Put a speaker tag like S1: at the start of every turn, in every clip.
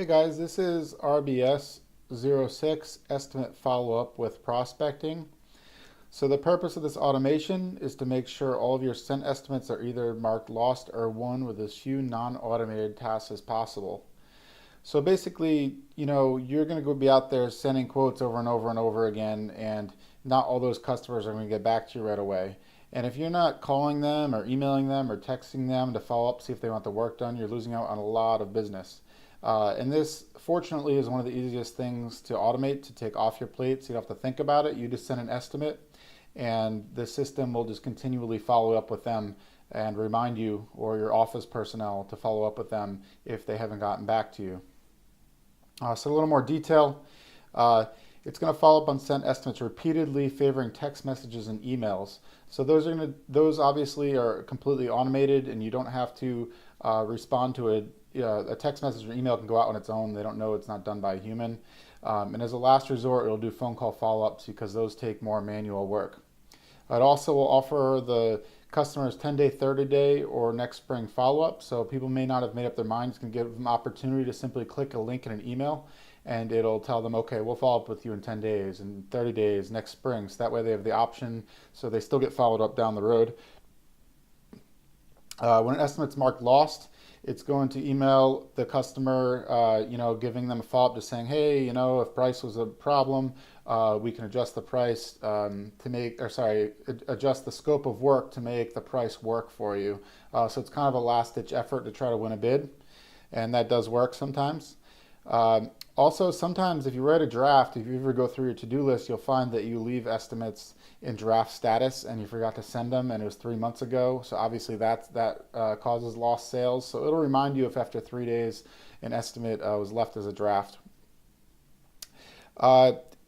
S1: Hey guys, this is RBS06 estimate follow-up with prospecting. So the purpose of this automation is to make sure all of your sent estimates are either marked lost or won with as few non-automated tasks as possible. So basically, you're going to go be out there sending quotes over and over and over again, and not all those customers are going to get back to you right away. And if you're not calling them or emailing them or texting them to follow up, see if they want the work done, you're losing out on a lot of business. And this, fortunately, is one of the easiest things to automate, to take off your plate, so you don't have to think about it. You just send an estimate, and the system will just continually follow up with them and remind you or your office personnel to follow up with them if they haven't gotten back to you. So a little more detail. Uh, it's going to follow up on sent estimates repeatedly, favoring text messages and emails. So those obviously are completely automated, and you don't have to respond to a text message or email can go out on its own. They don't know it's not done by a human. And as a last resort, it'll do phone call follow-ups because those take more manual work. It also will offer the customers 10-day, 30-day, or next spring follow-up. So people may not have made up their minds. It's going to give them opportunity to simply click a link in an email, and it'll tell them, okay, we'll follow up with you in 10 days, and 30 days, next spring. So that way they have the option, so they still get followed up down the road. When an estimate's marked lost, it's going to email the customer, giving them a follow-up, just saying, hey, if price was a problem, we can adjust the price adjust the scope of work to make the price work for you. So it's kind of a last-ditch effort to try to win a bid, and that does work sometimes. Also, sometimes if you write a draft, if you ever go through your to-do list, you'll find that you leave estimates in draft status and you forgot to send them, and it was 3 months ago. So obviously that causes lost sales. So it'll remind you if after 3 days an estimate was left as a draft.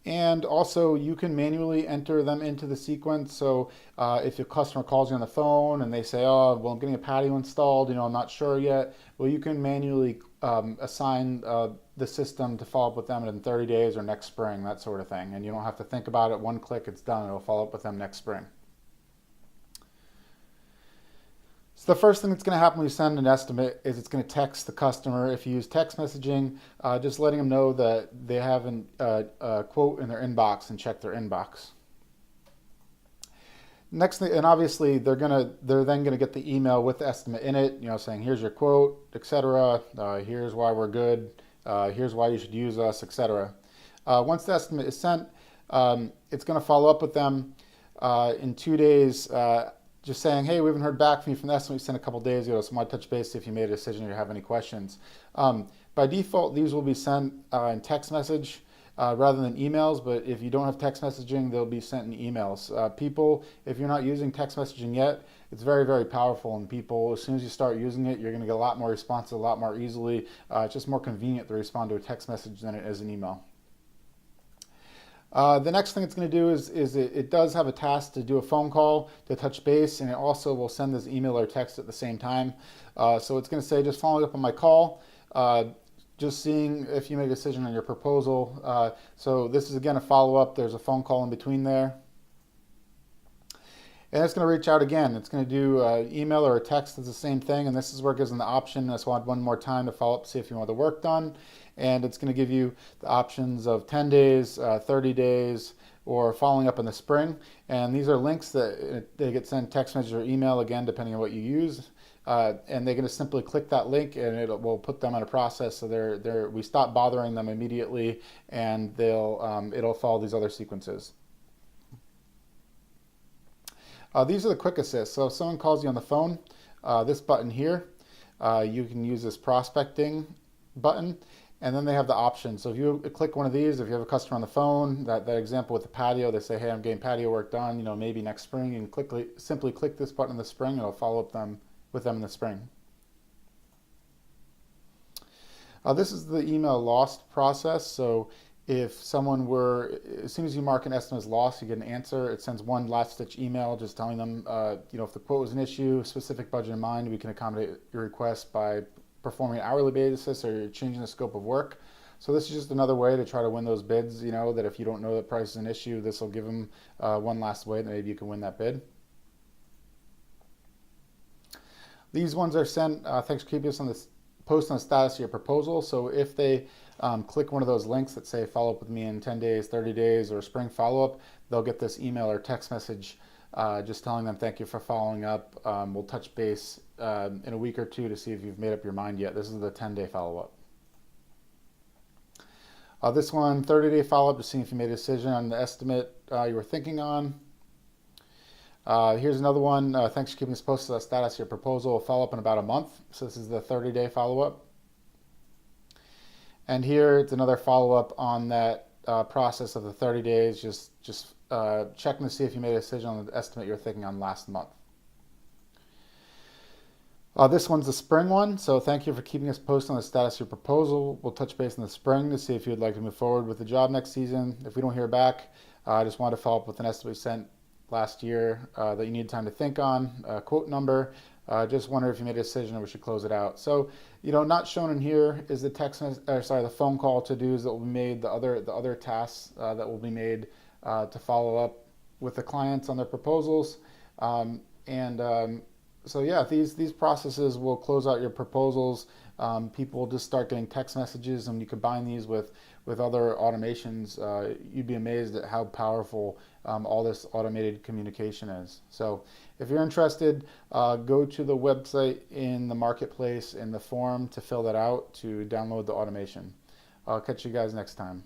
S1: And also, you can manually enter them into the sequence. So if your customer calls you on the phone and they say, oh, well, I'm getting a patio installed, I'm not sure yet. Well, you can manually assign the system to follow up with them in 30 days or next spring, that sort of thing. And you don't have to think about it. One click, it's done. It'll follow up with them next spring. So the first thing that's going to happen when you send an estimate is it's going to text the customer. If you use text messaging, just letting them know that they have a quote in their inbox and check their inbox. Next thing, and obviously they're then going to get the email with the estimate in it, saying here's your quote, etc. Here's why we're good. Here's why you should use us, etc. Once the estimate is sent, it's going to follow up with them in 2 days. Just saying, hey, we haven't heard back from you from the estimate we sent a couple days ago, so I might touch base if you made a decision or you have any questions. By default, these will be sent in text message rather than emails, but if you don't have text messaging, they'll be sent in emails. People, if you're not using text messaging yet, it's very, very powerful, and people, as soon as you start using it, you're going to get a lot more responses a lot more easily. It's just more convenient to respond to a text message than it is an email. The next thing it's going to do is it does have a task to do a phone call to touch base, and it also will send this email or text at the same time. So it's going to say, just following up on my call, just seeing if you made a decision on your proposal. So this is again a follow-up. There's a phone call in between there. And it's going to reach out again. It's going to do email or a text. It's the same thing, and this is where it gives them the option. I just want one more time to follow up, see if you want the work done. And it's going to give you the options of 10 days, 30 days, or following up in the spring. And these are links that they get sent text message or email, again, depending on what you use. And they're going to simply click that link, and it will put them on a process. So we stop bothering them immediately, and it'll follow these other sequences. These are the quick assists. So if someone calls you on the phone, this button here, you can use this prospecting button, and then they have the option. So if you click one of these, if you have a customer on the phone, that example with the patio, they say, hey, I'm getting patio work done, maybe next spring, and simply click this button in the spring, and it'll follow up with them in the spring. This is the email lost process. So if someone as soon as you mark an estimate as lost, you get an answer. It sends one last-ditch email just telling them, if the quote was an issue, specific budget in mind, we can accommodate your request by performing an hourly basis or changing the scope of work. So this is just another way to try to win those bids, that if you don't know that price is an issue, this will give them one last way that maybe you can win that bid. These ones are sent, thanks for keeping us on this post on the status of your proposal. So if they click one of those links that say follow up with me in 10 days, 30 days, or spring follow-up, they'll get this email or text message just telling them thank you for following up. We'll touch base in a week or two to see if you've made up your mind yet. This is the 10-day follow-up. This one, 30-day follow-up to see if you made a decision on the estimate you were thinking on. Here's another one. Thanks for keeping us posted on the status of your proposal. We'll follow up in about a month. So this is the 30-day follow-up. And here it's another follow-up on that process of the 30 days. Just checking to see if you made a decision on the estimate you were thinking on last month. This one's the spring one. So thank you for keeping us posted on the status of your proposal. We'll touch base in the spring to see if you'd like to move forward with the job next season. If we don't hear back, I just wanted to follow up with an estimate we sent last year that you need time to think on, quote number. Just wonder if you made a decision or we should close it out. So, not shown in here is the the phone call to-dos that will be made, the other tasks that will be made to follow up with the clients on their proposals. So yeah, these processes will close out your proposals. People will just start getting text messages, and you combine these with other automations. You'd be amazed at how powerful all this automated communication is. So if you're interested, go to the website in the marketplace in the form to fill that out to download the automation. I'll catch you guys next time.